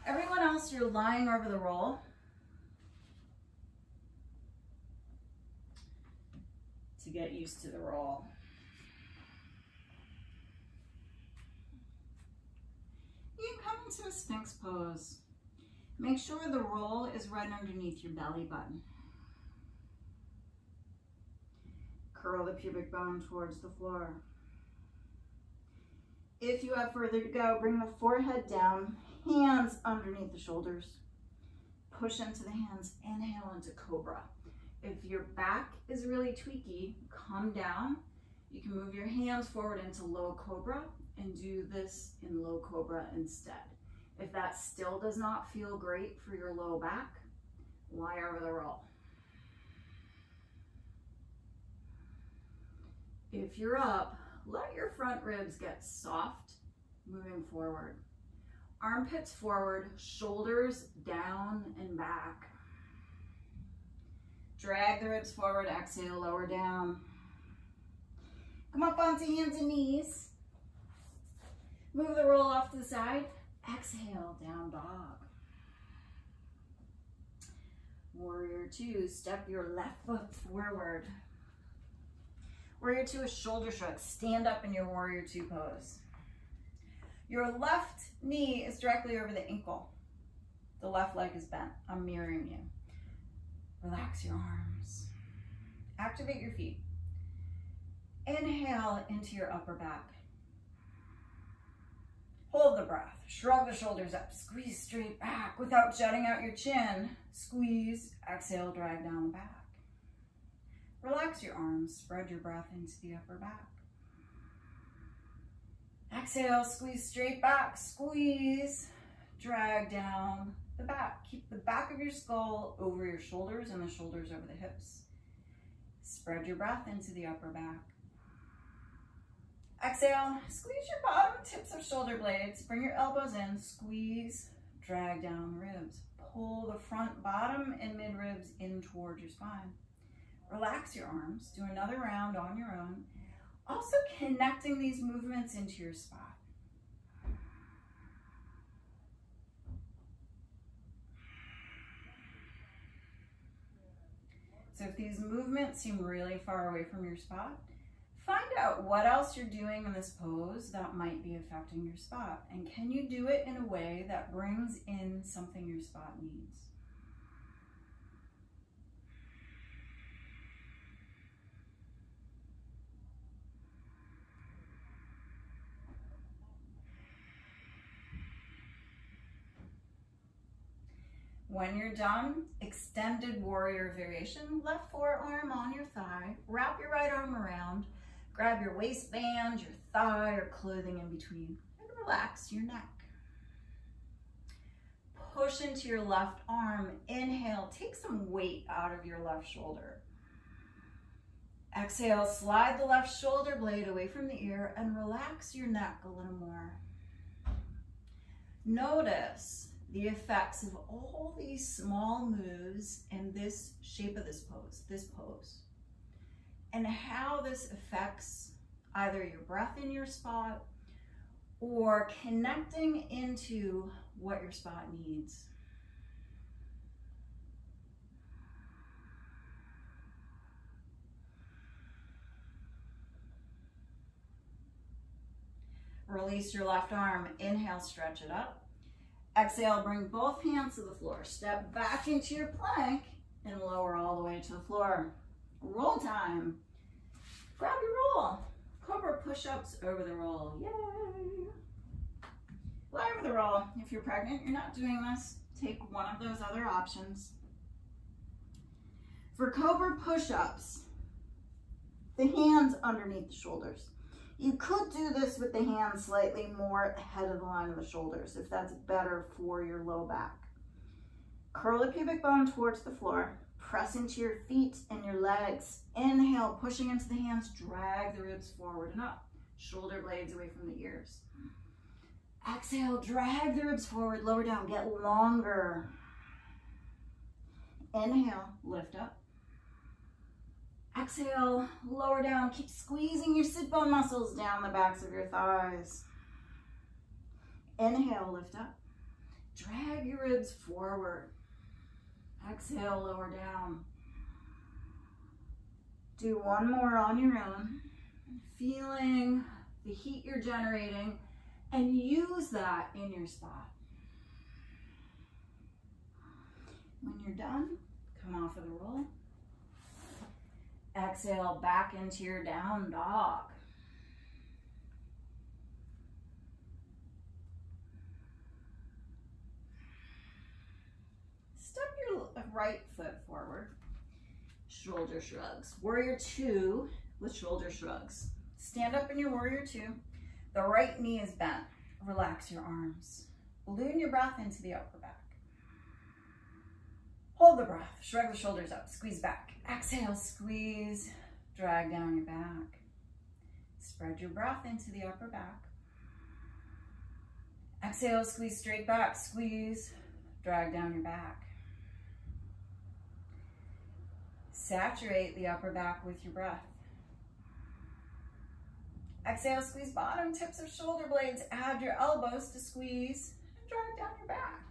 Everyone else, you're lying over the roll. To get used to the roll. You can come into a Sphinx pose. Make sure the roll is right underneath your belly button. Curl the pubic bone towards the floor. If you have further to go, bring the forehead down, hands underneath the shoulders. Push into the hands, inhale into Cobra. If your back is really tweaky, come down. You can move your hands forward into low Cobra and do this in low Cobra instead. If that still does not feel great for your low back, lie over the roll. If you're up, let your front ribs get soft, moving forward. Armpits forward, shoulders down and back. Drag the ribs forward, exhale, lower down. Come up onto hands and knees. Move the roll off to the side. Exhale, down dog. Warrior two, step your left foot forward. Warrior two is shoulder shrugs. Stand up in your warrior two pose. Your left knee is directly over the ankle. The left leg is bent. I'm mirroring you. Relax your arms. Activate your feet. Inhale into your upper back. Hold the breath. Shrug the shoulders up. Squeeze straight back without jutting out your chin. Squeeze. Exhale, drag down the back. Relax your arms. Spread your breath into the upper back. Exhale, squeeze straight back. Squeeze. Drag down the back. Keep the back of your skull over your shoulders and the shoulders over the hips. Spread your breath into the upper back. Exhale, squeeze your bottom tips of shoulder blades. Bring your elbows in, squeeze, drag down the ribs. Pull the front, bottom, and mid ribs in towards your spine. Relax your arms. Do another round on your own. Also connecting these movements into your spot. So if these movements seem really far away from your spot, find out what else you're doing in this pose that might be affecting your spot. And can you do it in a way that brings in something your spot needs? When you're done, extended warrior variation, left forearm on your thigh, wrap your right arm around, grab your waistband, your thigh, or clothing in between, and relax your neck. Push into your left arm, inhale, take some weight out of your left shoulder. Exhale, slide the left shoulder blade away from the ear and relax your neck a little more. Notice the effects of all these small moves in this shape of this pose, and how this affects either your breath in your spot or connecting into what your spot needs. Release your left arm, inhale, stretch it up. Exhale, bring both hands to the floor. Step back into your plank and lower all the way to the floor. Roll time. Grab your roll. Cobra push-ups over the roll. Yay! Fly over the roll. If you're pregnant, you're not doing this, take one of those other options. For Cobra push-ups, the hands underneath the shoulders. You could do this with the hands slightly more ahead of the line of the shoulders if that's better for your low back. Curl the pubic bone towards the floor. Press into your feet and your legs. Inhale, pushing into the hands, drag the ribs forward and up. Shoulder blades away from the ears. Exhale, drag the ribs forward, lower down, get longer. Inhale, lift up. Exhale, lower down. Keep squeezing your sit bone muscles down the backs of your thighs. Inhale, lift up. Drag your ribs forward. Exhale, lower down. Do one more on your own. Feeling the heat you're generating, and use that in your spot. When you're done, come off of the roll. Exhale, back into your down dog. Step your right foot forward. Shoulder shrugs. Warrior 2 with shoulder shrugs. Stand up in your warrior 2. The right knee is bent. Relax your arms. Balloon your breath into the upper back. Hold the breath. Shrug the shoulders up. Squeeze back. Exhale, squeeze. Drag down your back. Spread your breath into the upper back. Exhale, squeeze straight back. Squeeze. Drag down your back. Saturate the upper back with your breath. Exhale, squeeze bottom tips of shoulder blades. Add your elbows to squeeze and drag down your back.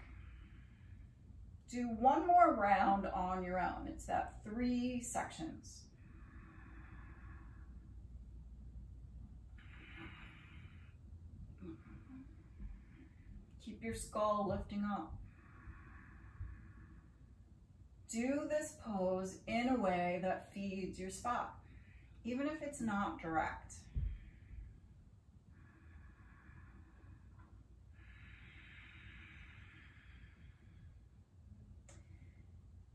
Do one more round on your own. It's that 3 sections. Keep your skull lifting up. Do this pose in a way that feeds your spot, even if it's not direct.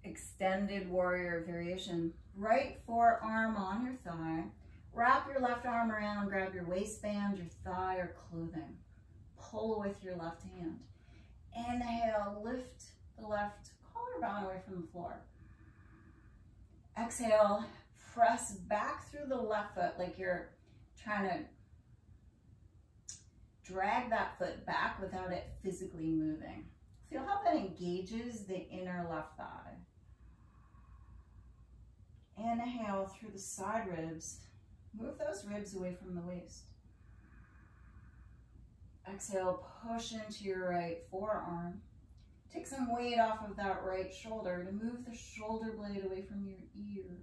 Extended warrior variation. Right forearm on your thigh. Wrap your left arm around, grab your waistband, your thigh, or clothing. Pull with your left hand. Inhale, lift the left collarbone away from the floor. Exhale, press back through the left foot like you're trying to drag that foot back without it physically moving. Feel how that engages the inner left thigh. Inhale through the side ribs. Move those ribs away from the waist. Exhale, push into your right forearm. Take some weight off of that right shoulder to move the shoulder blade away from your ear.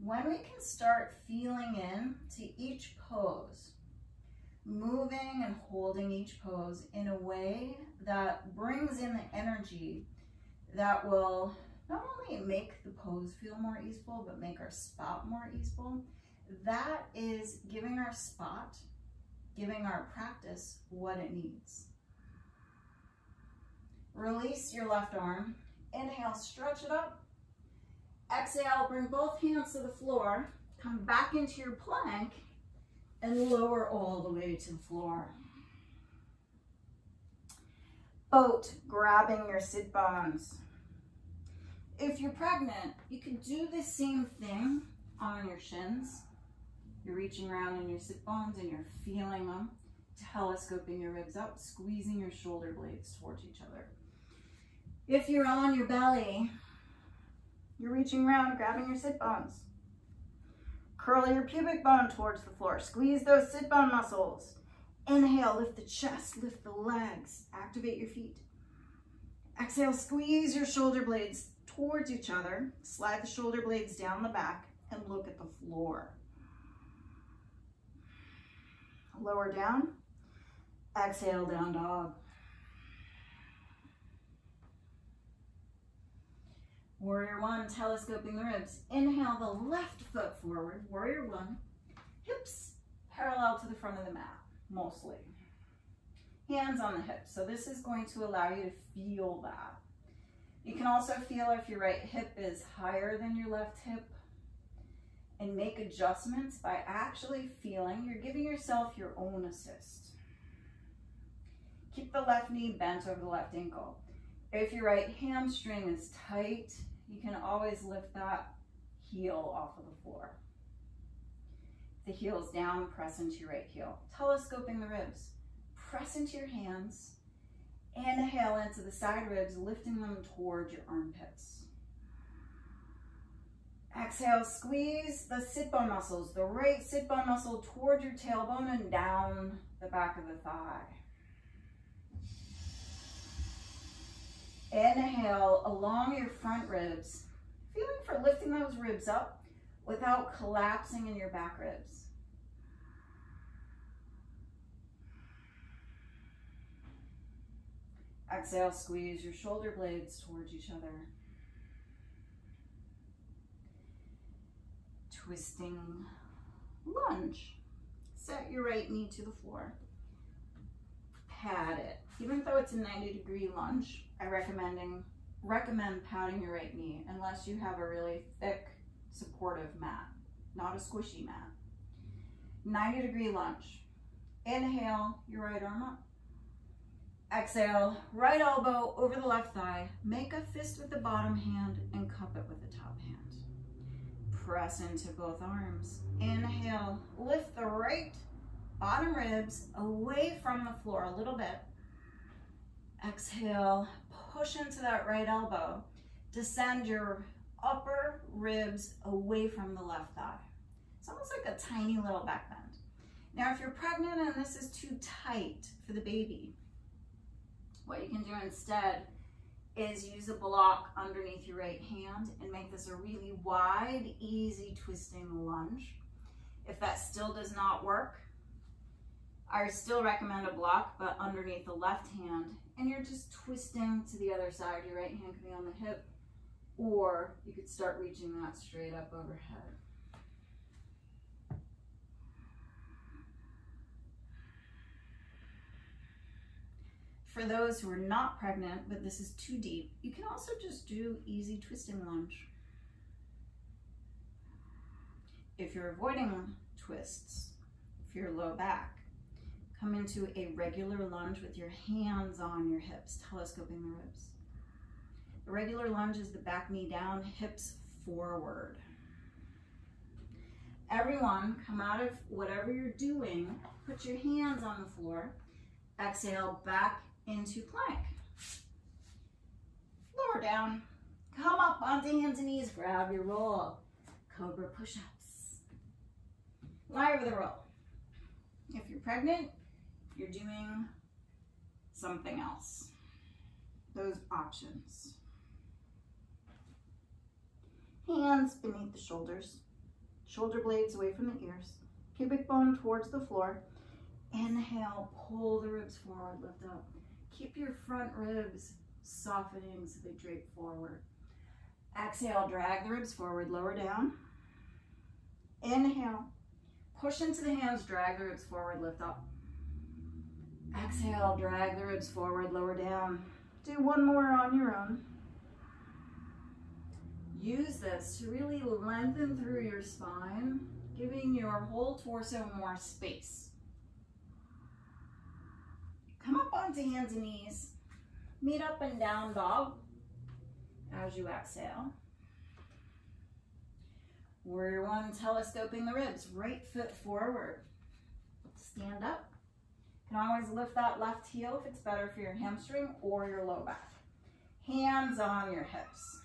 When we can start feeling in to each pose, moving and holding each pose in a way that brings in the energy that will not only make the pose feel more easeful, but make our spot more easeful, that is giving our spot, giving our practice what it needs. Release your left arm. Inhale, stretch it up. Exhale, bring both hands to the floor. Come back into your plank and lower all the way to the floor. Boat, grabbing your sit bones. If you're pregnant, you can do the same thing on your shins. You're reaching around in your sit bones and you're feeling them, telescoping your ribs up, squeezing your shoulder blades towards each other. If you're on your belly, you're reaching around, grabbing your sit bones. Curl your pubic bone towards the floor. Squeeze those sit bone muscles. Inhale, lift the chest, lift the legs, activate your feet. Exhale, squeeze your shoulder blades towards each other. Slide the shoulder blades down the back and look at the floor. Lower down. Exhale, down dog. Warrior one, telescoping the ribs. Inhale the left foot forward, warrior one. Hips parallel to the front of the mat, mostly. Hands on the hips. So this is going to allow you to feel that. You can also feel if your right hip is higher than your left hip and make adjustments by actually feeling. You're giving yourself your own assist. Keep the left knee bent over the left ankle. If your right hamstring is tight, you can always lift that heel off of the floor. If the heel's down, press into your right heel. Telescoping the ribs. Press into your hands. Inhale into the side ribs, lifting them toward your armpits. Exhale, squeeze the sit bone muscles, the right sit bone muscle toward your tailbone and down the back of the thigh. Inhale along your front ribs, feeling for lifting those ribs up without collapsing in your back ribs. Exhale, squeeze your shoulder blades towards each other. Twisting lunge. Set your right knee to the floor. Pat it. Even though it's a 90-degree lunge, I recommend patting your right knee unless you have a really thick, supportive mat, not a squishy mat. 90-degree lunge. Inhale your right arm up. Exhale, right elbow over the left thigh. Make a fist with the bottom hand and cup it with the top hand. Press into both arms. Inhale, lift the right bottom ribs away from the floor a little bit. Exhale, push into that right elbow. Descend your upper ribs away from the left thigh. It's almost like a tiny little back bend. Now, if you're pregnant and this is too tight for the baby, what you can do instead is use a block underneath your right hand and make this a really wide, easy twisting lunge. If that still does not work, I still recommend a block, but underneath the left hand, and you're just twisting to the other side. Your right hand could be on the hip, or you could start reaching that straight up overhead. For those who are not pregnant, but this is too deep, you can also just do easy twisting lunge. If you're avoiding twists, if you're low back, come into a regular lunge with your hands on your hips, telescoping the ribs. The regular lunge is the back knee down, hips forward. Everyone, come out of whatever you're doing, put your hands on the floor. Exhale, back into plank. Lower down. Come up onto hands and knees, grab your roll. Cobra push-ups. Lie over the roll. If you're pregnant, you're doing something else. Those options. Hands beneath the shoulders. Shoulder blades away from the ears. Pubic bone towards the floor. Inhale, pull the ribs forward, lift up. Keep your front ribs softening so they drape forward. Exhale, drag the ribs forward, lower down. Inhale, push into the hands, drag the ribs forward, lift up. Exhale, drag the ribs forward, lower down. Do one more on your own. Use this to really lengthen through your spine, giving your whole torso more space. Come up onto hands and knees. Meet up and down dog as you exhale. Warrior one, telescoping the ribs, right foot forward. Stand up. You can always lift that left heel if it's better for your hamstring or your low back. Hands on your hips.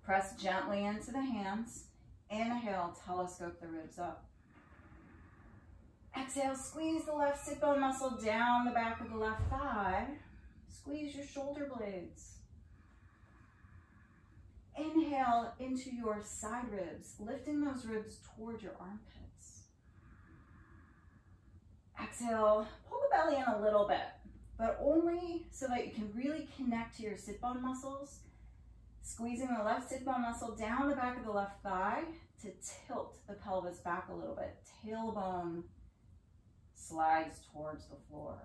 Press gently into the hands. Inhale, telescope the ribs up. Exhale, squeeze the left sit bone muscle down the back of the left thigh. Squeeze your shoulder blades. Inhale into your side ribs, lifting those ribs toward your armpits. Exhale, pull the belly in a little bit, but only so that you can really connect to your sit bone muscles. Squeezing the left sit bone muscle down the back of the left thigh to tilt the pelvis back a little bit. Tailbone slides towards the floor.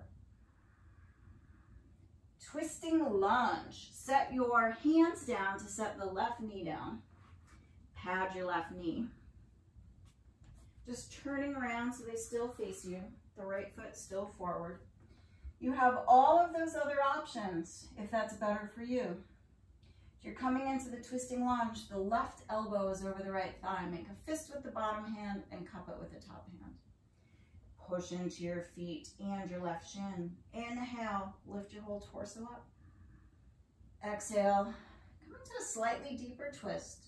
Twisting lunge. Set your hands down to set the left knee down. Pad your left knee. Just turning around so they still face you. The right foot still forward. You have all of those other options if that's better for you. If you're coming into the twisting lunge, the left elbow is over the right thigh. Make a fist with the bottom hand and cup it with the top hand. Push into your feet and your left shin. Inhale, lift your whole torso up. Exhale, come into a slightly deeper twist.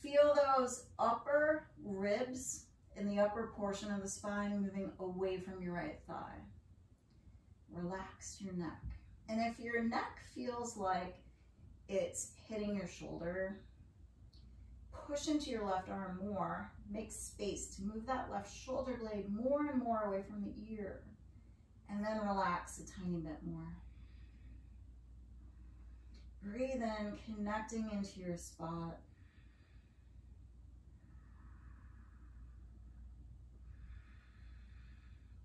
Feel those upper ribs in the upper portion of the spine moving away from your right thigh. Relax your neck. And if your neck feels like it's hitting your shoulder, push into your left arm more. Make space to move that left shoulder blade more and more away from the ear. And then relax a tiny bit more. Breathe in, connecting into your spot.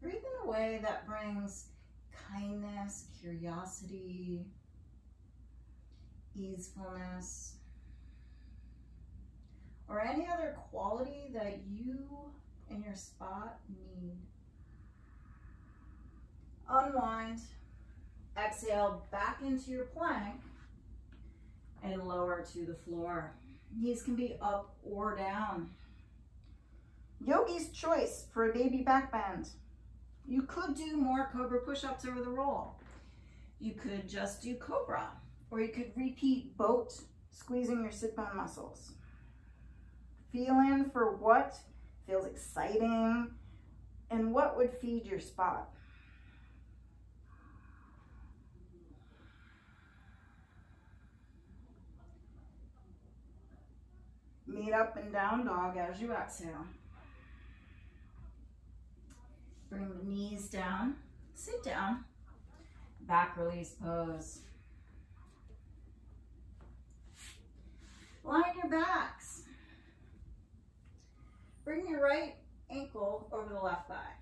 Breathe in a way that brings kindness, curiosity, easefulness, or any other quality that you and your spot need. Unwind. Exhale back into your plank and lower to the floor. Knees can be up or down. Yogi's choice for a baby back bend. You could do more Cobra push-ups over the roll. You could just do Cobra, or you could repeat boat, squeezing your sit bone muscles. Feel in for what feels exciting and what would feed your spot. Meet up and down dog as you exhale. Bring the knees down, sit down, back release pose. Lie on your backs. Bring your right ankle over the left thigh.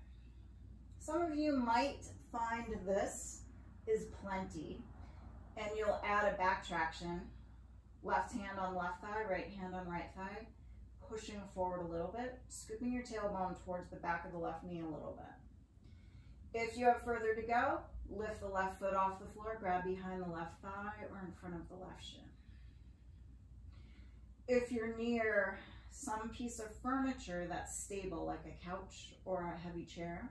Some of you might find this is plenty, and you'll add a back traction. Left hand on left thigh, right hand on right thigh, pushing forward a little bit, scooping your tailbone towards the back of the left knee a little bit. If you have further to go, lift the left foot off the floor, grab behind the left thigh or in front of the left shin. If you're near some piece of furniture that's stable, like a couch or a heavy chair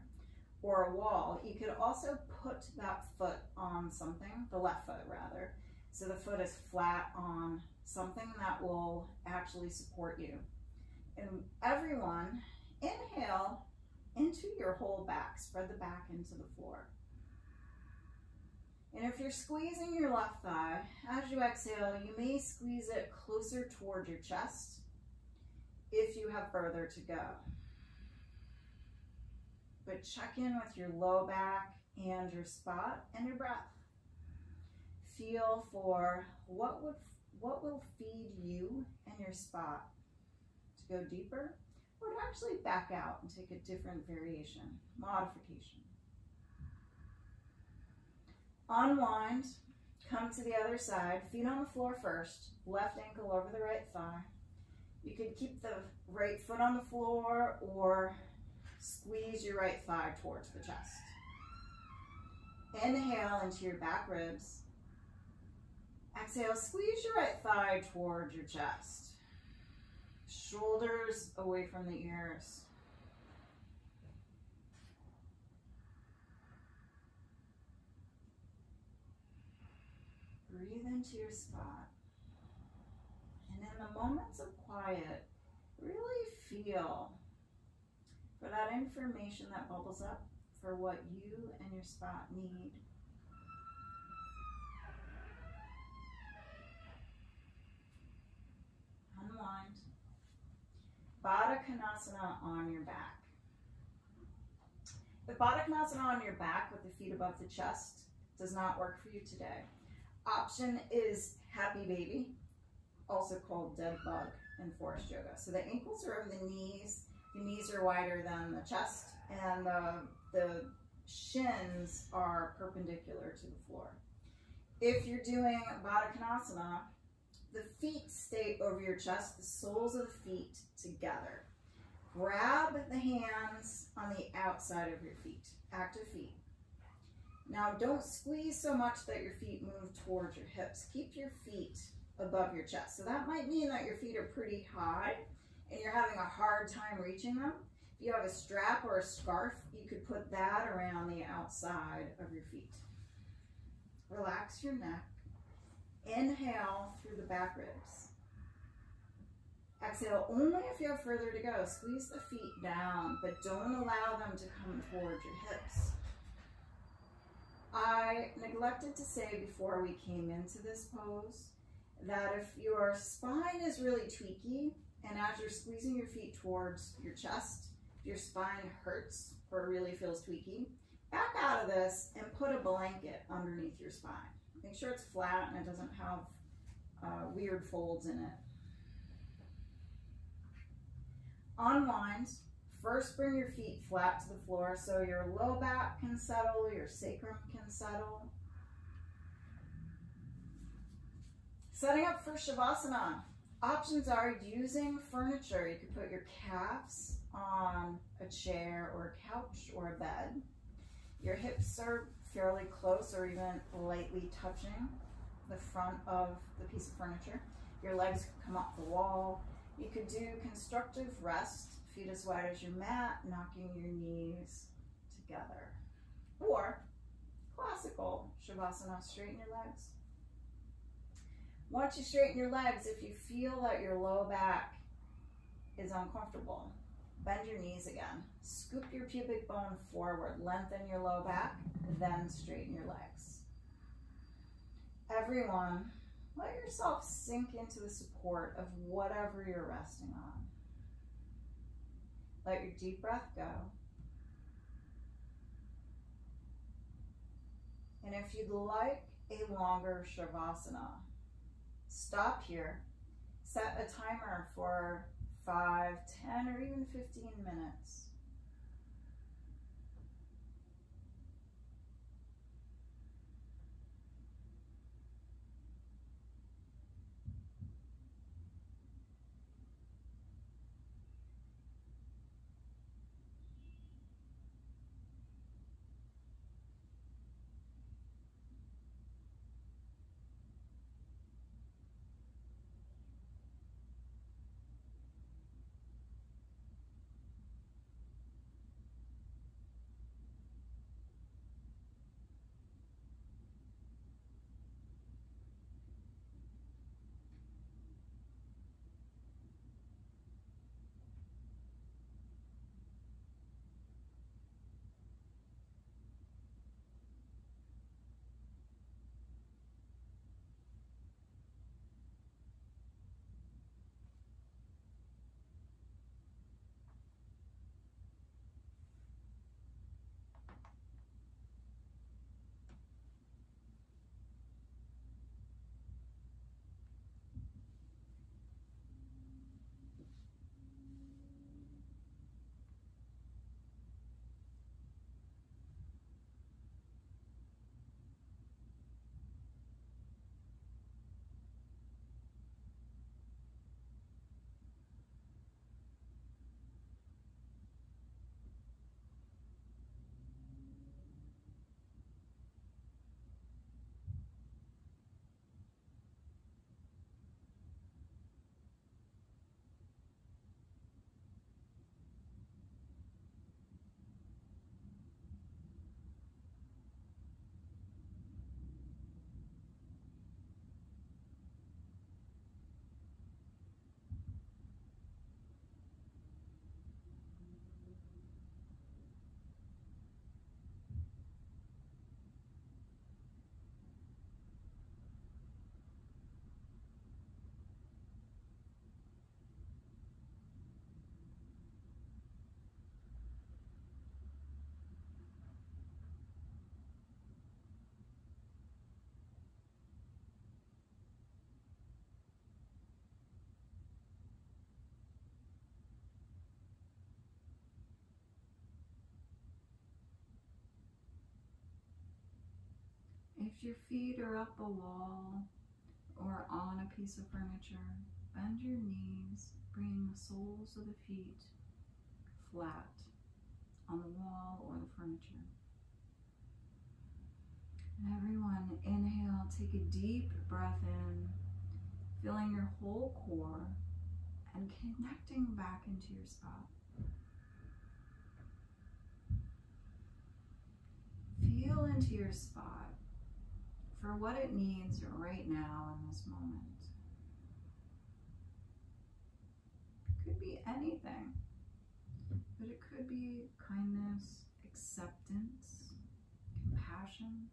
or a wall, you could also put that foot on something, the left foot rather, so the foot is flat on something that will actually support you. And everyone, inhale into your whole back, spread the back into the floor. And if you're squeezing your left thigh, as you exhale, you may squeeze it closer toward your chest if you have further to go. But check in with your low back and your spot and your breath. Feel for what will feed you and your spot to go deeper or to actually back out and take a different variation, modification. Unwind, come to the other side, feet on the floor first, left ankle over the right thigh. You could keep the right foot on the floor or squeeze your right thigh towards the chest. Inhale into your back ribs. Exhale, squeeze your right thigh towards your chest. Shoulders away from the ears. Breathe into your spot. And in the moments of quiet, really feel for that information that bubbles up for what you and your spot need. Unwind. Baddha Konasana on your back. The Baddha Konasana on your back with the feet above the chest does not work for you today. Option is Happy Baby, also called Dead Bug in Forrest Yoga. So the ankles are over the knees are wider than the chest, and the shins are perpendicular to the floor. If you're doing Baddha Konasana, the feet stay over your chest, the soles of the feet together. Grab the hands on the outside of your feet, active feet. Now don't squeeze so much that your feet move towards your hips. Keep your feet above your chest. So that might mean that your feet are pretty high and you're having a hard time reaching them. If you have a strap or a scarf, you could put that around the outside of your feet. Relax your neck. Inhale through the back ribs. Exhale only if you have further to go. Squeeze the feet down, but don't allow them to come towards your hips. I neglected to say before we came into this pose that if your spine is really tweaky and as you're squeezing your feet towards your chest, if your spine hurts or really feels tweaky, back out of this and put a blanket underneath your spine. Make sure it's flat and it doesn't have weird folds in it. Unwind. First, bring your feet flat to the floor so your low back can settle, your sacrum can settle. Setting up for Savasana. Options are using furniture. You could put your calves on a chair or a couch or a bed. Your hips are fairly close or even lightly touching the front of the piece of furniture. Your legs could come off the wall. You could do constructive rest, feet as wide as your mat, knocking your knees together. Or classical Shavasana, straighten your legs. Once you straighten your legs, if you feel that your low back is uncomfortable, bend your knees again. Scoop your pubic bone forward, lengthen your low back, then straighten your legs. Everyone, let yourself sink into the support of whatever you're resting on. Let your deep breath go. And if you'd like a longer Shavasana, stop here. Set a timer for 5, 10, or even 15 minutes. If your feet are up a wall or on a piece of furniture, bend your knees, bring the soles of the feet flat on the wall or the furniture. And everyone, inhale, take a deep breath in, feeling your whole core and connecting back into your spot. Feel into your spot for what it needs right now in this moment. It could be anything, but it could be kindness, acceptance, compassion,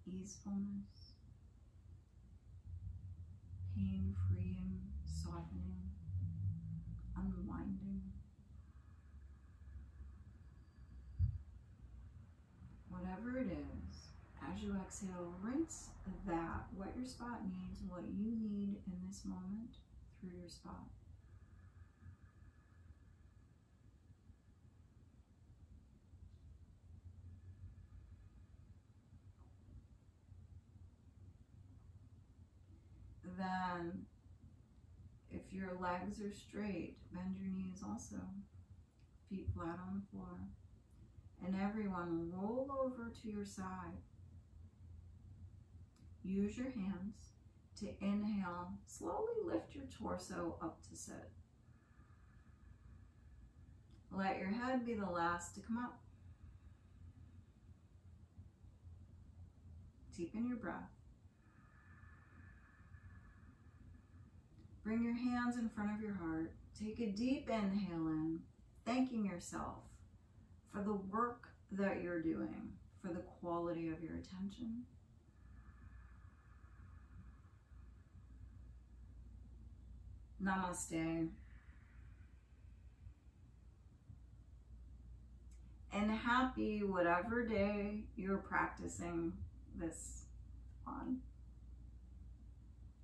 easefulness, pain-freeing, softening, unwinding. Whatever it is, as you exhale, rinse that, what your spot needs, what you need in this moment through your spot. Then, if your legs are straight, bend your knees also, feet flat on the floor. And everyone, roll over to your side. Use your hands to inhale. Slowly lift your torso up to sit. Let your head be the last to come up. Deepen your breath. Bring your hands in front of your heart. Take a deep inhale in, thanking yourself for the work that you're doing, for the quality of your attention. Namaste. And happy whatever day you're practicing this on.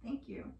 Thank you.